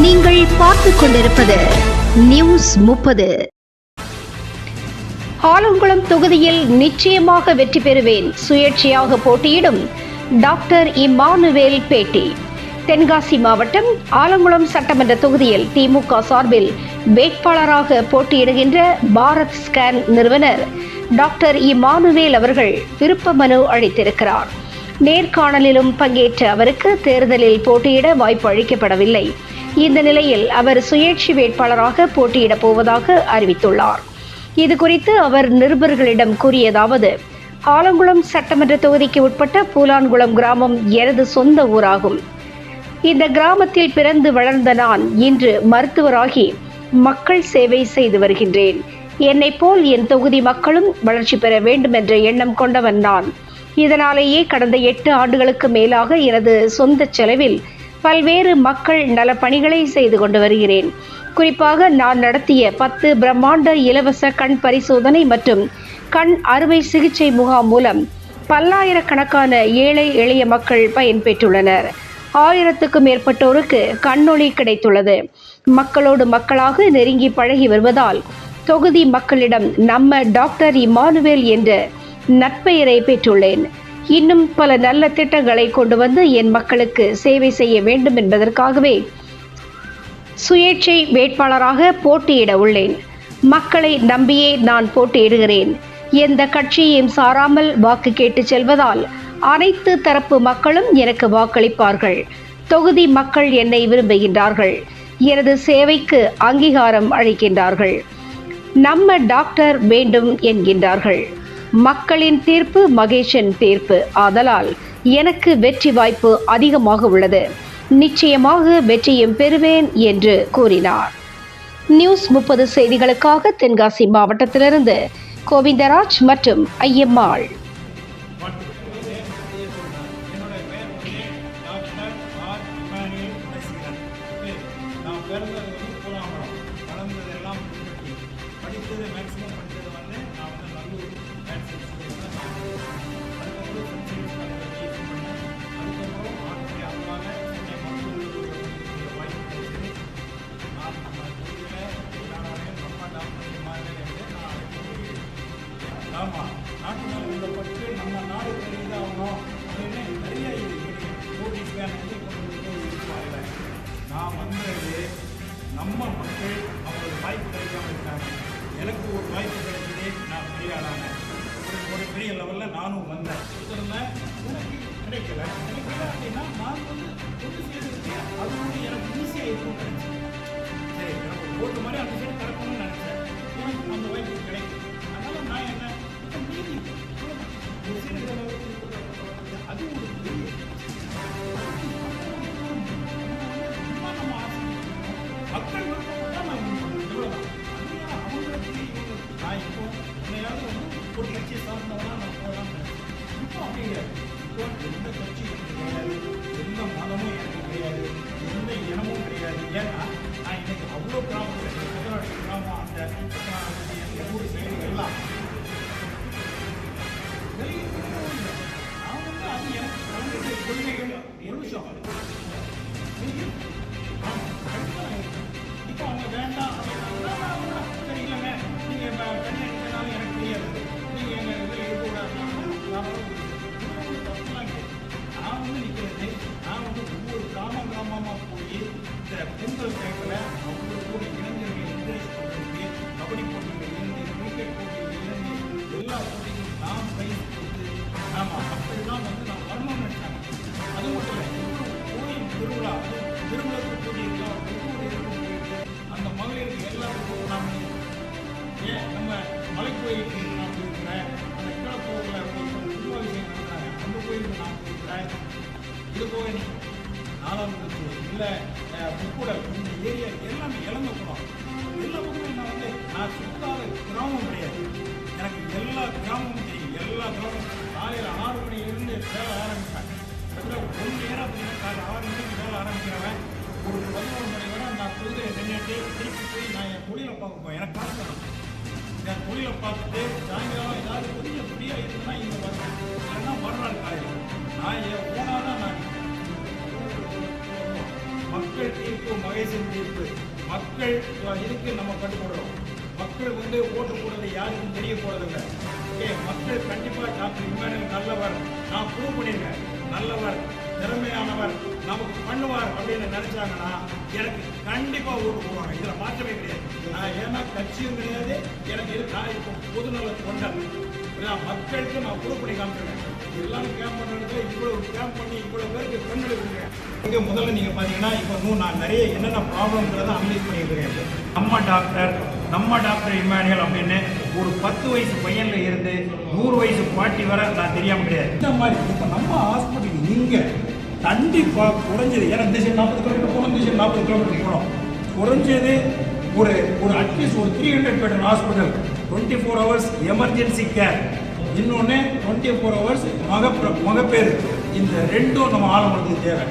நீங்கள் பார்த்துக் கொண்டிருப்பது நியூஸ் 30. ஆலங்குளம் தொகுதியில் நிச்சயமாக வெற்றி பெறுவேன், சுயேட்சையாக போட்டியிடும் டாக்டர் இம்மானுவேல் பேட்டி. தென்காசி மாவட்டம் ஆலங்குளம் சட்டமன்ற தொகுதியில் திமுக சார்பில் வேட்பாளராக போட்டியிடுகின்ற பாரத் ஸ்கேன் நிறுவனர் டாக்டர் இம்மானுவேல் அவர்கள் விருப்ப மனு அளித்திருக்கிறார். நேர்காணலிலும் பங்கேற்ற அவருக்கு தேர்தலில் போட்டியிட வாய்ப்பு அளிக்கப்படவில்லை. இந்த நிலையில் அவர் சுயேட்சை வேட்பாளராக போட்டியிடப் போவதாக அறிவித்துள்ளார். இது குறித்து அவர் நிருபர்களிடம் கூறியதாவது: ஆலங்குளம் சட்டமன்ற தொகுதிக்கு உட்பட்ட பூலான்குளம் கிராமம் எனது சொந்த ஊராகும். இந்த கிராமத்தில் பிறந்து வளர்ந்த நான் இன்று மருத்துவராகி மக்கள் சேவை செய்து வருகின்றேன். என்னை போல் என் தொகுதி மக்களும் வளர்ச்சி பெற வேண்டும் என்ற எண்ணம் கொண்டவன் நான். இதனாலேயே கடந்த 8 ஆண்டுகளுக்கு மேலாக எனது சொந்த செலவில் பல்வேறு மக்கள் நல பணிகளை செய்து கொண்டு வருகிறேன். குறிப்பாக நான் நடத்திய 10 பிரம்மாண்ட இலவச கண் பரிசோதனை மற்றும் கண் அறுவை சிகிச்சை முகாம் மூலம் பல்லாயிரக்கணக்கான ஏழை எளிய மக்கள் பயன்பெற்றுள்ளனர். 1000க்கும் மேற்பட்டோருக்கு கண்ணொளி கிடைத்துள்ளது. மக்களோடு மக்களாக நெருங்கி பழகி வருவதால் தொகுதி மக்களிடம் நம்ம டாக்டர் இம்மானுவேல் என்ற நற்பெயரை பெற்றுள்ளேன். இன்னும் பல நல்ல திட்டங்களை கொண்டு வந்து என் மக்களுக்கு சேவை செய்ய வேண்டும் என்பதற்காகவே சுயேட்சை வேட்பாளராக போட்டியிட உள்ளேன். மக்களை நம்பியே நான் போட்டியிடுகிறேன். எந்த கட்சியையும் சாராமல் வாக்கு கேட்டு செல்வதால் அனைத்து தரப்பு மக்களும் எனக்கு வாக்களிப்பார்கள். தொகுதி மக்கள் என்னை விரும்புகின்றார்கள். எனது சேவைக்கு அங்கீகாரம் அளிக்கின்றார்கள். நம்ம டாக்டர் வேண்டும் என்கின்றார்கள். மக்களின் தீர்ப்பு மகேஷன் தீர்ப்பு. ஆதலால் எனக்கு வெற்றி வாய்ப்பு அதிகமாக உள்ளது. நிச்சயமாக வெற்றியும் பெறுவேன் என்று கூறினார். நியூஸ் 30 செய்திகளுக்காக தென்காசி மாவட்டத்திலிருந்து கோவிந்தராஜ் மற்றும் ஐயம்மாள். ஆமாம், நாட்டு மேலே உள்ள பட்டு நம்ம நாடு பெரிதாகணும் அப்படின்னு நிறைய மோடி ஸ்கேன் இருப்பாங்க. நான் வந்தது நம்ம மக்கள் அவங்களுக்கு வாய்ப்பு கிடைக்காம இருக்காங்க. எனக்கு ஒரு வாய்ப்பு கிடைச்சதே நான் பெரிய ஆளானேன். ஒரு பெரிய லெவலில் நானும் வந்தேன். எனக்கு கிடைக்கல அப்படின்னா நான் வந்து ஒன்று சேர்ந்துருக்கு. அது வந்து எனக்கு ஈஸியாக இருக்கும்னு நினச்சேன். சரி, எனக்கு ஒரு ஓட்டு மாதிரி அந்த சைடு கிடக்கணும்னு நினச்சேன். எனக்கு அந்த வாய்ப்பு கிடைக்கும். அதனால் நான் என்ன அது ஒரு பெரிய மக்கள் அவங்களுக்கு நான் இப்போ உன்னையாவது வந்து ஒரு கட்சியை சார்ந்தவனா நான் போகலான்னு இப்போ அப்படிங்கிறாரு. இப்போ எந்த கட்சியும் கிடையாது, எந்த மதமும் எனக்கு கிடையாது, எந்த இனமும் கிடையாது. ஏன்னா நான் இன்னைக்கு அவ்வளோ கிராமத்தில் கிராமம் அந்த ஊர் சைடு எல்லாம் நான் வந்து அது எனக்கு கொள்கைகள் ஒரு விஷயம். இப்போ அவங்க வேண்டாம் அப்படின்னா சரி இல்லைங்க, நீங்கள் தனியாக இருக்கிறனாலும் எனக்கு தெரியாது, நீங்கள் எங்கள் இதில் இருக்கக்கூடாது. நான் வந்து நிற்கிறது, நான் வந்து ஒவ்வொரு கிராமமாக போய் இந்த பொங்கல் டைமில் அவ்வளோ கூட இளைஞர்கள் என்கரேஜ் பண்ணுறதுக்கு கபடி போட்டிகள் இருந்து, கிரிக்கெட் போட்டிகள் இருந்து, எல்லா போட்டிகளும் நாம் பயிர் கொடுத்து ஆமாம் மக்கள் தான் வந்து நான் வரணும்னு நினைச்சாங்க. அது மட்டும் இல்லை, கோயில் திருவிழா திருவிழாக்கு போட்டியிருக்கலாம், ஒவ்வொரு இடமும் போயிட்டு அந்த மகளிருக்கு எல்லாருக்கும் நான் ஏன் நம்ம மலைக்கோயிலுக்கு நான் போயிருக்கிறேன், அந்த கிழப்போரில் நிர்வாகிகள் நடத்துகிறாங்க அந்த கோயிலுக்கு நான் போயிருக்கிறேன். இது போக நாலாவது இல்லை முக்கூடல் இந்த ஏரியா எல்லாமே இழந்த குளம் எல்லா பக்கமும் என்ன வந்து நான் சுத்தாத கிராமம் கிடையாது. எனக்கு எல்லா கிராமமும் தெரியும். எல்லா கிராமமும் காலையில் 6 மணியிலிருந்து வேலை ஆரம்பிப்பேன். கிட்டத்தட்ட 1 நேரம் அப்படின்னா காலையில் 6 மணிக்கு வேலை ஆரம்பிக்கிறவன் ஒரு 11 மணி வரை நான் தொகுதியை நின்றுட்டு திருப்பி போய் நான் என் தொழிலை பார்க்க போவேன். எனக்கு காசு வேணும். என் தொழிலை பார்த்துட்டு சாயங்காலம் ஏதாவது கொஞ்சம் ஃப்ரீயாக இருக்குன்னா இங்கே வருவேன். இல்லைன்னா மறுநாள் காலையில் நான் என் போனால் தான் நான் மக்கள் தீர்ப்பு மகேஷ் கடைசி தீர்ப்பு. மக்கள் இதுக்கு நம்ம கட்டுப்படுறோம். மக்கள் ஓட்டு போடுறது யாருக்கும் தெரிய போறதில்லை. ஓகே, மக்கள் கண்டிப்பா டாக்டர் இம்மானுவேல் நல்லவர், நான் ப்ரூவ் பண்ணிருக்கேன், நல்லவர், திறமையானவர், நமக்கு பண்ணுவார் அப்படின்னு நினைச்சாங்கன்னா எனக்கு கண்டிப்பா ஓட்டு போடுவாங்க. இதுல மாற்றமே கிடையாது. நான் ஏன்னா கட்சியும் கிடையாது, எனக்கு நான் இப்போ பொதுநல தொண்டர். மக்களுக்கு நான் ப்ரூவ் பண்ணி காமிச்சிருக்கேன். எல்லாரும் கேம்ப் பண்ணுறது இவ்வளவு கேம்ப் பண்ணி இவ்வளவு பேருக்கு பெண்களுக்கு இங்கே முதல்ல நீங்கள் பார்த்தீங்கன்னா இப்போ நான் நிறைய என்னென்ன ப்ராப்ளம்ங்கிறத அனலைஸ் பண்ணிட்டு இருக்கேன். நம்ம டாக்டர் இம்மானுவேல் அப்படின்னு ஒரு 10 வயசு பையன்ல இருந்து 100 வயசு பாட்டி வரை நான் தெரியாமல் கிடையாது. இந்த மாதிரி இப்போ நம்ம ஹாஸ்பிட்டல் இங்கே கண்டிப்பாக குறைஞ்சது, ஏன்னா இந்த சைடு 40 கிலோமீட்டர் போகணும், இந்த சைடு 40 கிலோமீட்டர் போகணும், குறைஞ்சது ஒரு அட்லீஸ்ட் ஒரு 300 bed hospital, 24 hours emergency care, இன்னொன்று 24 hours மகப்பேறு, இந்த ரெண்டும் நம்ம ஆளுங்களுக்கு தேவை.